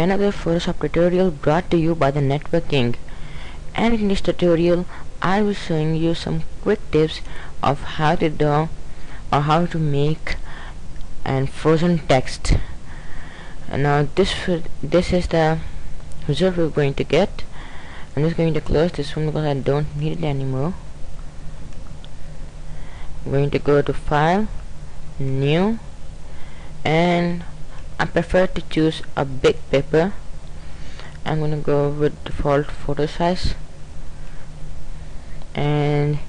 Another Photoshop tutorial brought to you by TheNetworkKing, and in this tutorial I will showing you some quick tips of how to do or how to make and frozen text. And now this is the result we're going to get. I'm just going to close this one because I don't need it anymore. I'm going to go to File, New, and I prefer to choose a big paper. I'm gonna go with default photo size. And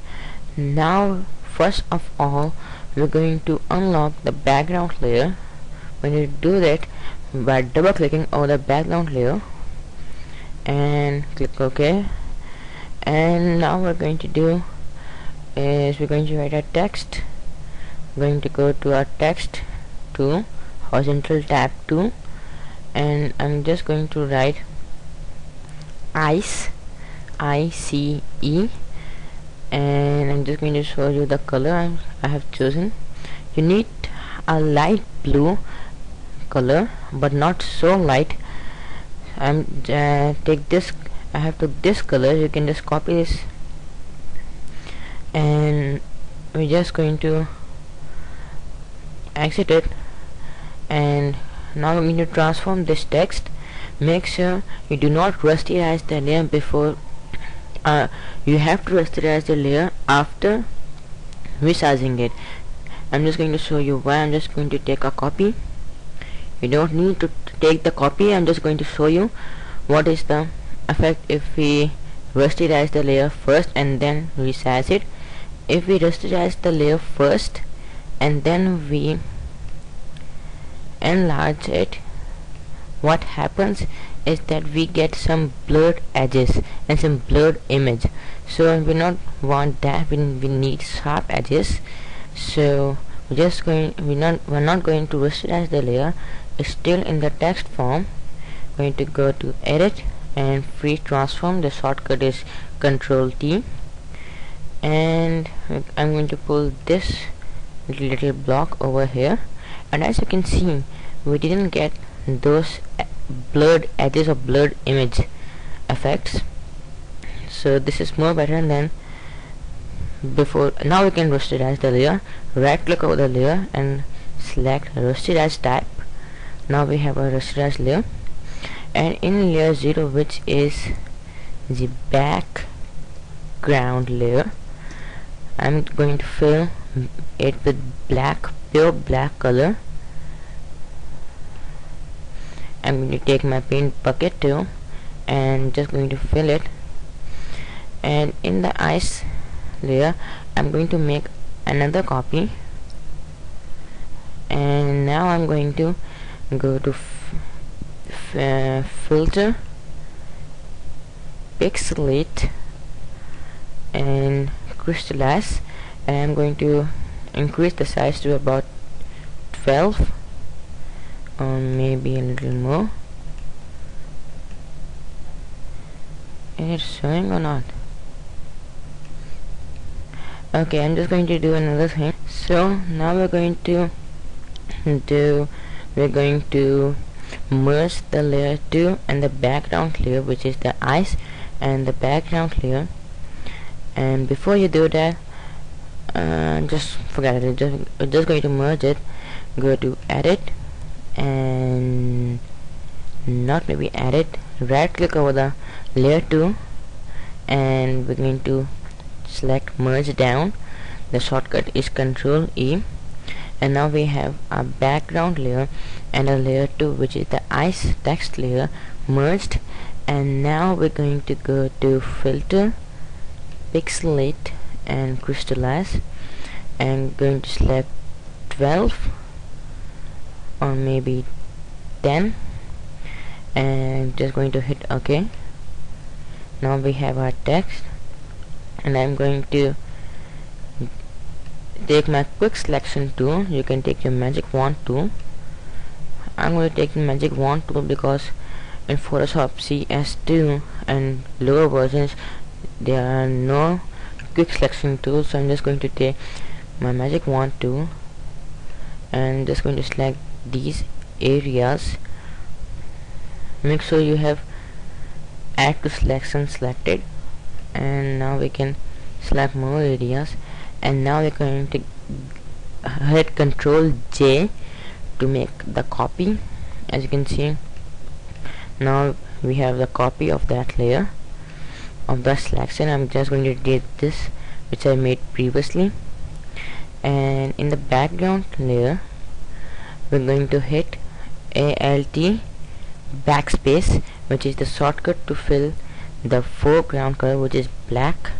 now first of all we're going to unlock the background layer. When you do that by double clicking over the background layer and click OK, and now we're going to do is we're going to write a text. We're going to go to our text to horizontal tab 2, and I'm just going to write ice, ICE, and I'm just going to show you the color I have chosen. You need a light blue color but not so light. Take this, I have took this color. You can just copy this, and we're just going to exit it. And now we need to transform this text. Make sure you do not rasterize the layer before you have to rasterize the layer after resizing it. I'm just going to show you why. I'm just going to take a copy. You don't need to take the copy. I'm just going to show you what is the effect if we rasterize the layer first and then resize it. If we rasterize the layer first and then we enlarge it, what happens is that we get some blurred edges and some blurred image. So we not want that. We need sharp edges. So we're not going to rasterize the layer. It's still in the text form. Going to go to edit and free transform. The shortcut is Ctrl T, and I'm going to pull this little block over here, and as you can see we didn't get those blurred edges or blurred image effects. So this is more better than before. Now we can rasterize the layer. Right click over the layer and select rasterize type. Now we have a rasterized layer, and in layer 0, which is the background layer, I'm going to fill it with black, pure black color. I'm going to take my paint bucket too and just going to fill it. And in the ice layer I'm going to make another copy, and now I'm going to go to filter, pixelate, and crystallize, and I'm going to increase the size to about 12 or maybe a little more. Is it showing or not? Okay, I'm just going to do another thing. So now we're going to merge the layer 2 and the background layer, which is the ice and the background layer. And before you do that, just forget it. Just going to merge it. Go to edit and not maybe edit. Right click over the layer 2 and we're going to select merge down. The shortcut is Ctrl E, and now we have a background layer and a layer 2, which is the ice text layer, merged. And now we're going to go to filter, pixelate, and crystallize, and going to select 12 or maybe 10, and just going to hit OK. Now we have our text, and I'm going to take my quick selection tool. You can take your magic wand tool. I'm going to take the magic wand tool because in Photoshop CS2 and lower versions there are no quick selection tools. So I'm just going to take my magic wand tool and just going to select these areas make sure you have add to selection selected, and now we can select more areas, and now we're going to hit Control J to make the copy. As you can see, now we have the copy of that layer of the selection. I'm just going to delete this which I made previously, and in the background layer we're going to hit Alt backspace, which is the shortcut to fill the foreground color, which is black.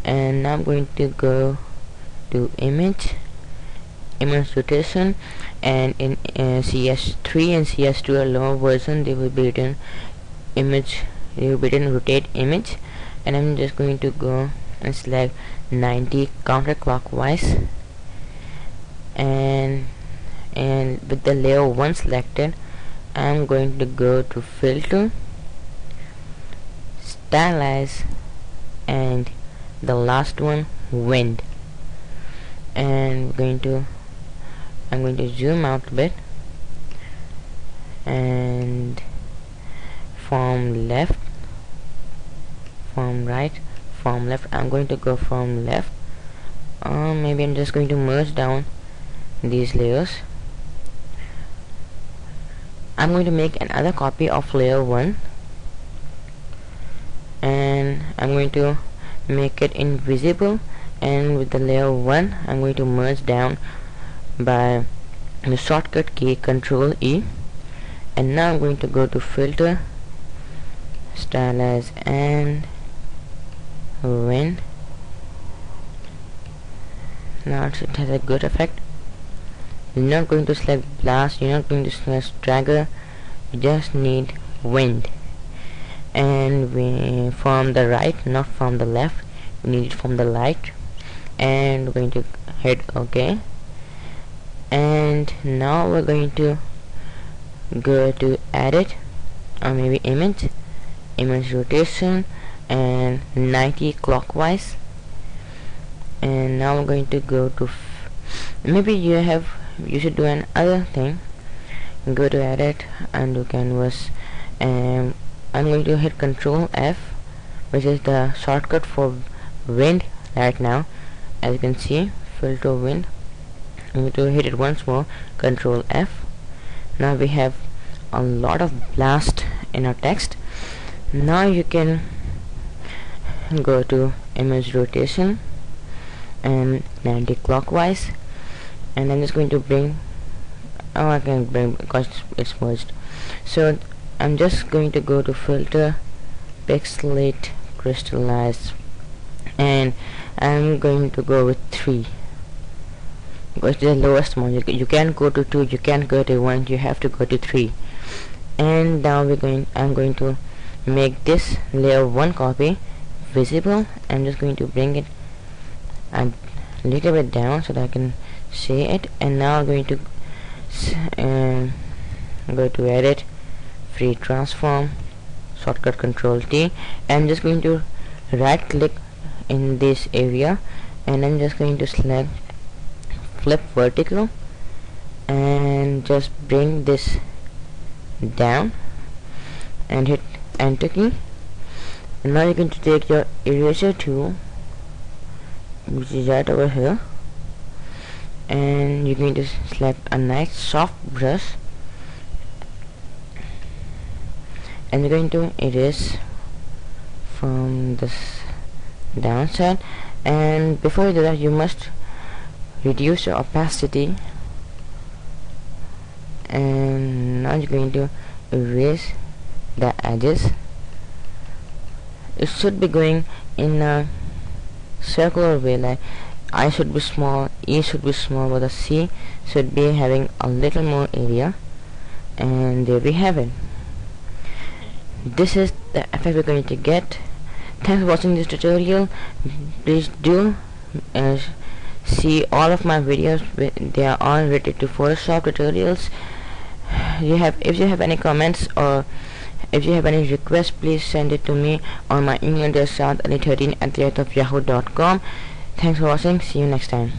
And now I'm going to go to image rotation, and in CS3 and CS2 are lower version, they will be written rotate image, and I'm just going to go and select 90 counterclockwise, and with the layer 1 selected, I'm going to go to filter, stylize, and the last one, wind, and I'm going to zoom out a bit, and from left, from right, from left, I'm going to go from left. Maybe I'm just going to merge down these layers. I'm going to make another copy of layer 1, and I'm going to make it invisible, and with the layer 1 I'm going to merge down by the shortcut key Control E, and now I'm going to go to filter, stylize, and wind. Now it has a good effect. You're not going to select blast, you're not going to select dragger, you just need wind. And from the right, not from the left, we need it from the right, and we're going to hit OK. And now we're going to go to edit, or maybe image rotation, and 90 clockwise. And now we're going to go to maybe you should do another thing. Go to edit, undo canvas, and I'm going to hit Control F, which is the shortcut for wind right now. As you can see, filter wind. I'm going to hit it once more, Control F. Now we have a lot of blast in our text. Now you can go to image rotation and 90 clockwise, and I'm just going to bring, I can bring because it's merged. So I'm just going to go to filter, pixelate, crystallize, and I'm going to go with 3 because it's the lowest one. You can't go to 2, you can't go to 1, you have to go to 3. And now I'm going to make this layer 1 copy visible. I'm just going to bring it a little bit down so that I can see it. And now I'm going to go to edit, free transform, shortcut Control T. I'm just going to right click in this area, and I'm just going to select flip vertical and just bring this down and hit enter key. And now you're going to take your eraser tool, which is right over here, and you're going to select a nice soft brush, and you're going to erase from this downside. And before you do that, you must reduce your opacity, and now you're going to erase the edges. It should be going in a circular way, like I should be small, E should be small, but the C should be having a little more area. And there we have it. This is the effect we're going to get. Thanks for watching this tutorial. Please do see all of my videos. They are all related to Photoshop tutorials. If you have any comments or if you have any requests, please send it to me on my email address, southali13@yahoo.com. Thanks for watching. See you next time.